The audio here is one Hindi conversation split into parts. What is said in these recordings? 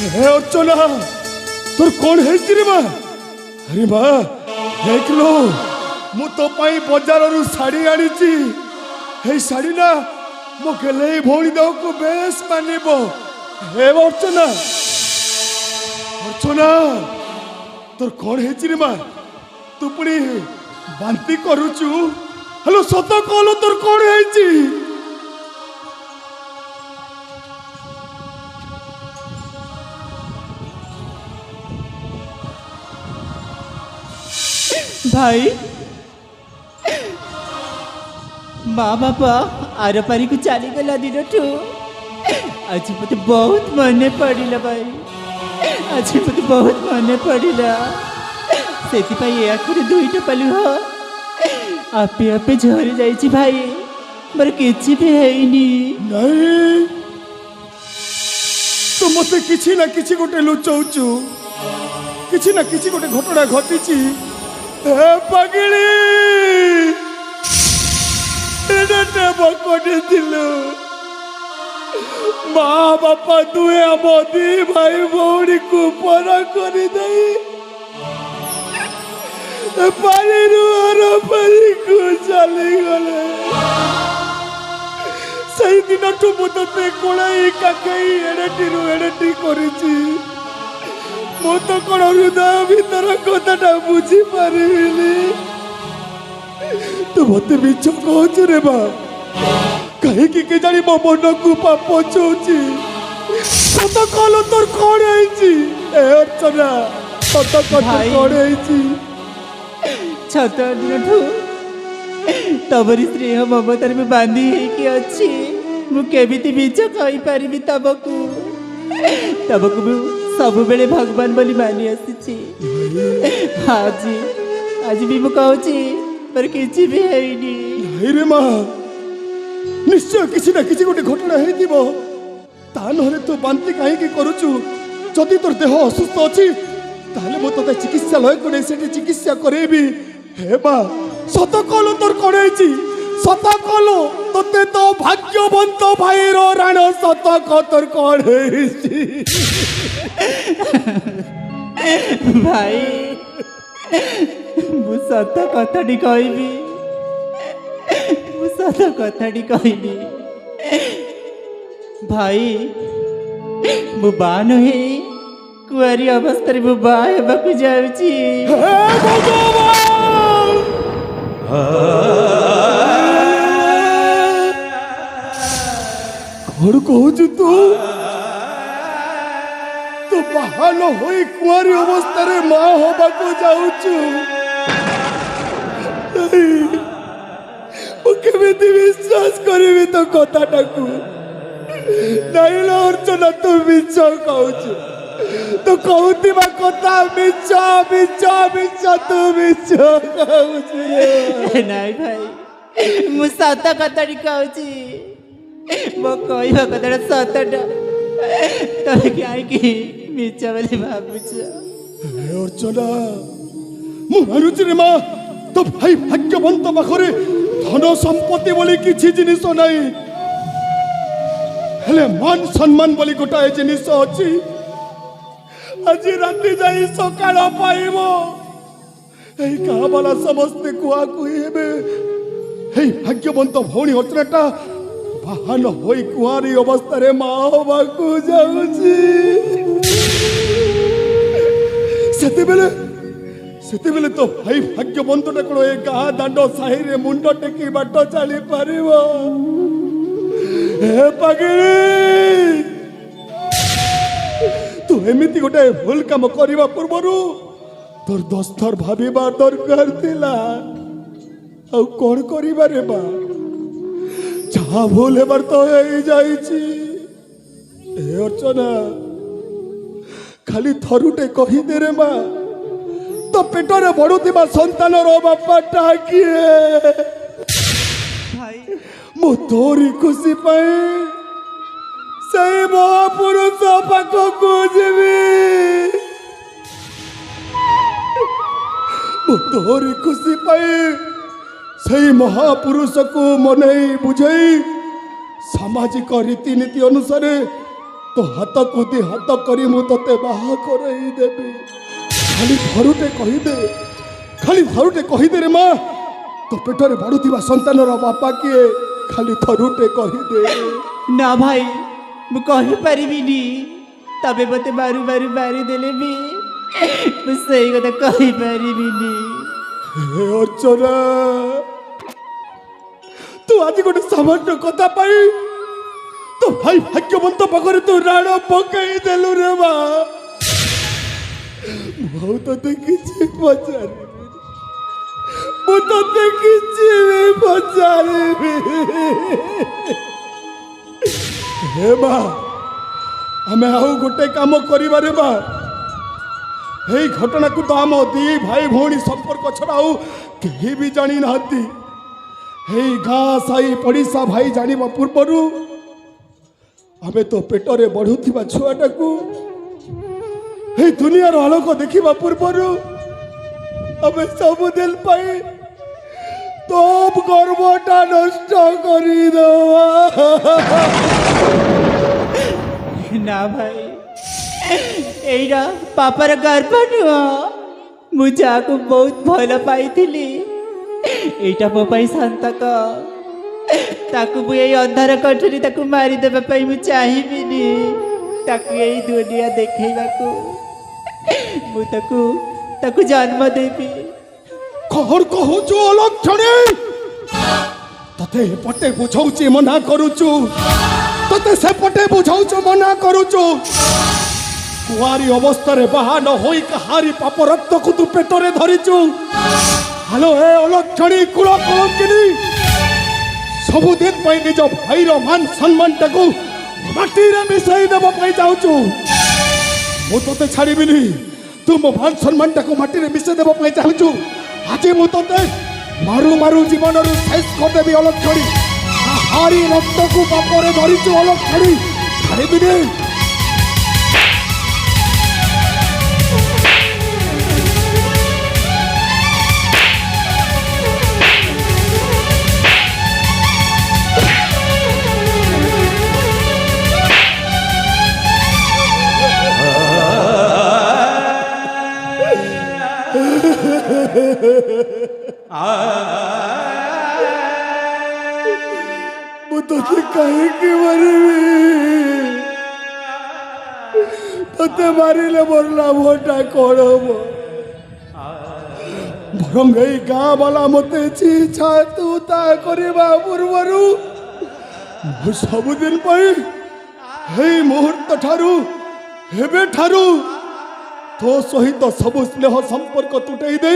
हे अर्चना तोर कौन है रे माँ? अरे माँ देख लो मु तो पाई बजार रु साड़ी आनी हे साड़ी ना मो गेले भौणी देह को बेस मानिब। हे अर्चना अर्चना तोर कौन है रे माँ? तू पुणी बांती करुचु? हेलो सत कहलो तोर कौन है? भाई माँ बापा आर पारी को चलीगला दिन आज मत बहुत मन पड़ा भाई। आज मत बहुत मन पड़ा से आखिर दुईटा पलुह आपे आपे झरी जाइए भाई। मोर किसी भी हैनी। नहीं तो मत किसी ना किसी गोटे लुचाऊचु किसी ना किसी गोटे घटना घटी। पगड़ी माँ बापा दुए मोदी भाई भौणी को परा कर पानी पानी को चली गले। सही दिन मुझे कोड़ाई काकई एड़ेटी एड़ेटी करिछि। मो तो कौन हृदय भीतर कथाटा बुझी पारिनी। तू मत मिछ कहु रे बा कहीं के जानी मो मन को पाप छुची। सत कहलो तोर कौन है? अर्चना सत कथा कौन है? छत दिन तमरी स्नेह ममतार में बांधी है अच्छी मुझे मिछ कही पारि तबकू तबकू सब बेले भगवान बोली मानी आसी। आज आज भी मुझे कहूँ पर किसी भी हैनी। रे माँ निश्चय किसी ना किसी गोटे घटना है तू बांती कहीं करुचु? जदि तोर देह असुस्थ अच्छी ताले मो तो चिकित्सालय को नहीं से चिकित्सा करेबी। हे माँ सत कहलो तोर कौन है? सत कहलो तोते तो भाग्यवंत भाई राण सत कह तोर कौन है? भाई मु सत कथाटी कहबी मु सत कथाटी कहबी भाई मु बा नुहे कुआरी अवस्था मु बा हेबाकु जाउची। कौन कहु तू? तू बाहन होई कुआरी अवस्था रे माँ होबाकु जाउछु? केमिति विश्वास करिबी तो कथाटाकू? नहीं लो अर्चना तू मिछ कहूछु। तू कहूथिबा कथा मिछ मिछ मिछ तू मिछ कहूछु। नहीं भाई मु सत कथाटी कहूची। मो कहवा कथाटा सतटा तमे कहीं मिछ बोली भावुछ? अर्चना मु मानुछि रे माँ तो भाई भाग्यवंत पाखरे धन संपत्ति बोली किसी जिनिस नहीं हेले मान सम्मान बोली गोटाए जिनिस अच्छी। आज राति जाई सकाळ पाइब गाँ वाला समस्ते कुआ कुई हेबे भाग्यवंत भौणी अर्चनाटा बाहन होई कुआरी अवस्था माँ होबाकू जाउछि। सेतेबेले तो भाई भाग्यवंतटा कौन ए गाँ दांड साही रे मुंड टेकी बाट चली पारिब? हे पगड़ी तू एमिति गोटे भूल काम करने पूर्वर तोर 10 थर भाविबा दरकार थिला। आ कौन करिबा रे बा जहाँ भूल हेबार तो हो जाइछि। ए अर्चना खाली थरुटे कही दे रे माँ तो पेटरे बढ़ुवा संतान बापाटा किए? मु तोरी खुशी पाए से महापुरुष पाखक जीवी। मु तोरी खुशी पाए से महापुरुष को मनई बुझई सामाजिक रीतिनीति अनुसार तो हाथ को दी हाथ करी मु तते बाहा करई देबी खाली थरुटे कहिदे खाली थरुटे कहिदे रे माँ तो पेटरे बढ़ुवा संतानर बापा किए खाली थरुटे कहिदे ना भाई मु कहि परिबिनी तबे मते मारू मारू मारी देले भी मु सही कथा कहि परिबिनी हे अर्चना तू आज गोटे सामान्य कथा पाई तो भाई भाग्यवंत पाखरे तू राण पकई देलु रे माँ मु तते किछि पचारि मु तते किछि भी पचारि हे माँ आमे आउ गोटे काम करिबा रे माँ हे घटना को तो आम दी भाई भौणी संपर्क छड़ा कहीं भी जानी नाती हे गाँ साई पड़िशा भाई जानिबा पूर्वरु आमे तो पेटरे बढ़ुथिबा छुआटा को हे दुनियार आलोक देखिबा पूर्वरु आमे सब दिल पाई तब गर्वटा नष्ट करी दवा ना भाई एइरा पापार गर्भ नुह मु जाको बहुत भल पाइथिली एइटा मो पाई शांतक ताकू मु एई अंधार कठरी ताकू मारी देबा पाई मु चाहिबिनी ताकू एई दुनिया देखैबाकू मु ताकू जन्म देबी कहर कहूचु अलक्षणे तते पटे बुझाउची मना करूचु तते से पटे बुझाउचु मना करूचु कुआरी अवस्था रे बाहा न होई कहारी पाप रक्त को तू पेटरे धरिचु हेलो हे अलक्षणी कुल कलंकिनी सबुदिन पाई निज भाईर मान सम्मान टाकू माटी रे मिसाई देबा पाई जाउचु मु तते छाड़ीबिनी तू मो मान सम्मान टाकू माटी रे मिसाई देबा पाई जाउचु आज मु तते मारू मारू जीवन रु शेष कर देबी अलक्षणी हारी रक्त को पापरे धरिचु अलक्षणी छाड़ीबिनी तुझे कहे कि मरते मारे मरला भोटा कौन हम बरम गई गाँ वाला मत छी छा तू ता करवा पूर्वरु सबुदिन हे मुहूर्त ठारू हेबे ठारू तो सहित सब स्नेह संपर्क तुटई दे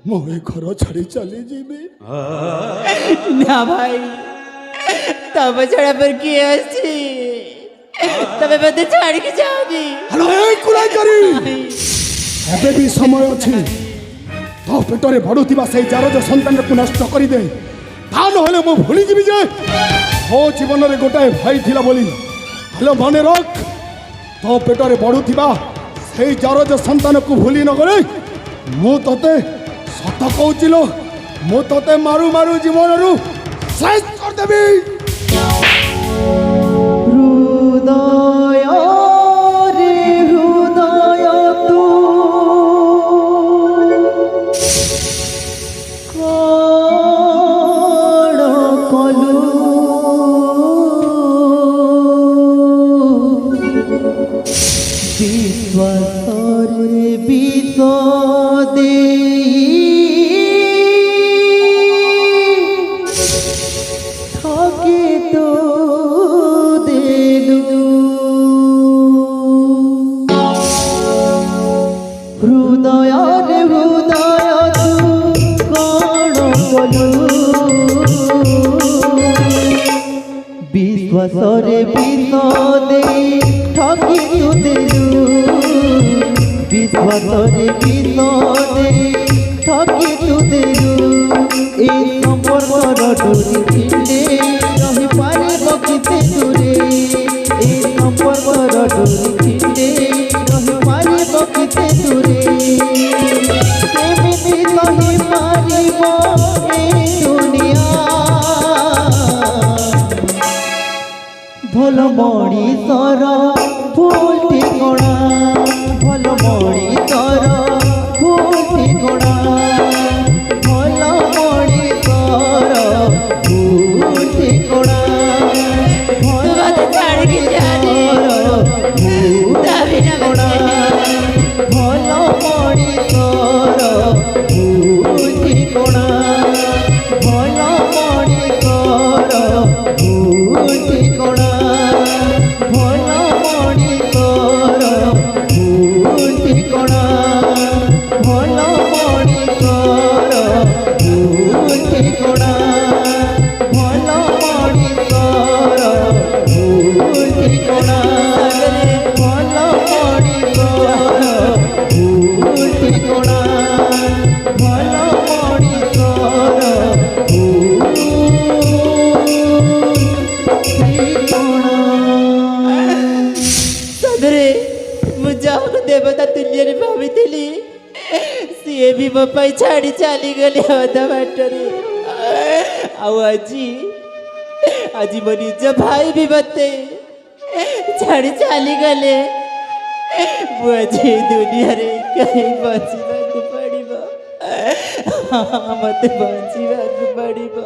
मो घर छाड़ी चली जीवी ना भाई तब छड़ा पर किए अछि तबे बदे छाड़ी के जाओगी हेलो ए कुलाई करी एबे भी समय अछि तो पेटरे बढ़ुथिबा से जारज संतान को नष्ट करी दे ता न होले मो भूली जीवी जे हो जीवन रे गोटाए भाई थिला बोली हेलो मने रख तो पेटरे बढ़ुथिबा से जारज संतान को भूली न करे मु तते सत कहूचिलो मु तते मारू मारू जीवन रु शेष कर देबी हृदय रे हृदय तू कण कलु विश्वास रे विष दे विश्वासरे विष दे ठगी तू देलु विश्वासरे विष दे ठगी तू देलु ए संपर्कर डोरी छिंडे रही पारिब किते दूरे ए संपर्कर डोरी छिंडे रही पारिब किते दूरे केमिति रही पारिब ए दुनिया ଭଲ ମଣିଷର ଭୁଲ ଠିକଣା ଭଲ ମଣିଷର ଭୁଲ ଠିକଣା ଭଲ ମଣିଷର ଭୁଲ ଠିକଣା ଭଲ ମଣିଷର ଭୁଲ ଠିକଣା ଭଲ ମଣିଷର ଭୁଲ ଠିକଣା ଭଲ ମଣିଷର ଭୁଲ ଠିକଣା ଭଲ ମଣିଷର ଭୁଲ ଠିକଣା ଭଲ ମଣିଷର ଭୁଲ ଠିକଣା ଭଲ ମଣିଷର ଭୁଲ ଠିକଣା ଭଲ ମଣିଷର ଭୁଲ ଠିକଣା ଭଲ ମଣିଷର ସଦରେ ମୁଁ ଯାହାକୁ ଦେବତା ତୁଲ୍ୟରେ ଭାବିଥିଲି ସିଏ ବି ମୋ ପାଇଁ ଛାଡ଼ି ଚାଲିଗଲେ ଅଧା ବାଟରେ ଆଉ ଆଜି ମୋ ନିଜ ଭାଇ ବି ମତେ ଛାଡ଼ି ଚାଲିଗଲେ ମୁଁ ଆଜି ଏ ଦୁନିଆରେ କାହିଁ ବଞ୍ଚିବାକୁ ପଡ଼ିବ ମତେ ବଞ୍ଚିବାକୁ ପଡ଼ିବ